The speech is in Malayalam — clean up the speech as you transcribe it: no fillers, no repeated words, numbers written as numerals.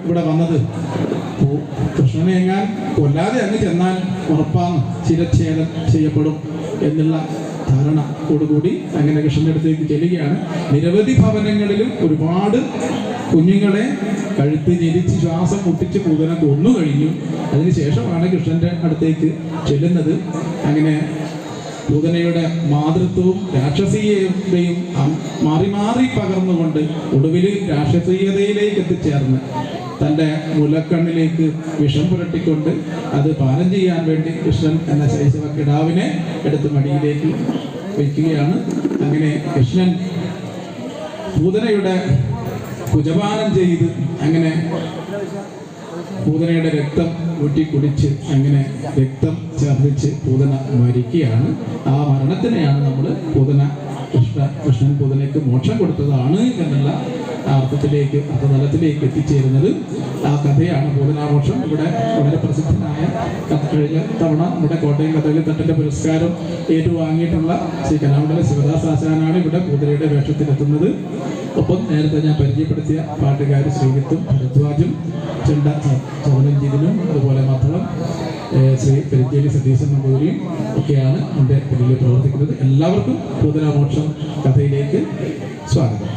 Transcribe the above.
ഇവിടെ വന്നത്. കൃഷ്ണനെ എങ്ങാൻ കൊല്ലാതെ അങ്ങ് ചെന്നാൽ ഉറപ്പാണ് ശിരച്ഛേദം ചെയ്യപ്പെടും എന്നുള്ള ധാരണയോടുകൂടി അങ്ങനെ കൃഷ്ണന്റെ അടുത്തേക്ക് ചെല്ലുകയാണ്. നിരവധി ഭവനങ്ങളിലും ഒരുപാട് കുഞ്ഞുങ്ങളെ കഴുത്ത് ഞെരിച്ച് ശ്വാസം മുട്ടിച്ച് പൂതന കൊന്നു കഴിഞ്ഞു. അതിനുശേഷമാണ് കൃഷ്ണന്റെ അടുത്തേക്ക് ചെല്ലുന്നത്. അങ്ങനെ പൂതനയുടെ മാതൃത്വവും രാക്ഷസീയതയും മാറി മാറി പകർന്നുകൊണ്ട് ഒടുവിൽ രാക്ഷസീയതയിലേക്ക് എത്തിച്ചേർന്ന് തൻ്റെ മുലക്കണ്ണിലേക്ക് വിഷം പുരട്ടിക്കൊണ്ട് അത് പാനം ചെയ്യാൻ വേണ്ടി കൃഷ്ണൻ എന്ന ശൈശവ കിടാവിനെ എടുത്ത് മടിയിലേക്ക് വയ്ക്കുകയാണ്. അങ്ങനെ കൃഷ്ണൻ പൂതനയുടെ കുജപാനം ചെയ്ത് അങ്ങനെ പൂതനയുടെ രക്തം ഊറ്റി കുടിച്ച് അങ്ങനെ രക്തം ഛർദ്ദിച്ച് പൂതന മരിക്കുകയാണ്. ആ മരണത്തിനെയാണ് നമ്മൾ കൃഷ്ണൻ പൂതനയ്ക്ക് മോക്ഷം കൊടുത്തതാണ് എന്നുള്ള അർത്ഥത്തിലേക്ക് അർത്ഥതലത്തിലേക്ക് എത്തിച്ചേരുന്നത്. ആ കഥയാണ് പൂതനാമോക്ഷം. ഇവിടെ വളരെ പ്രസിദ്ധനായ കഴിഞ്ഞ തവണ നമ്മുടെ കോട്ടയം കഥകളി തട്ടിന്റെ പുരസ്കാരം ഏറ്റുവാങ്ങിയിട്ടുള്ള ശ്രീ കലാമണ്ഡല ശിവദാസ് ആശാനാണ് ഇവിടെ പൂതനയുടെ വേഷത്തിലെത്തുന്നത്. ഒപ്പം നേരത്തെ ഞാൻ പരിചയപ്പെടുത്തിയ പാട്ടുകാർ ശ്രീജിത്തും ഭരദ്വാജും ചെണ്ട ചവനഞ്ജിതിനും അതുപോലെ മധളം ശ്രീ പെരിഞ്ചേരി സതീശൻ നമ്പൂതിരിയും ഒക്കെയാണ് എൻ്റെ പിന്നിൽ പ്രവർത്തിക്കുന്നത്. എല്ലാവർക്കും പൂതനാമോക്ഷം കഥയിലേക്ക് സ്വാഗതം.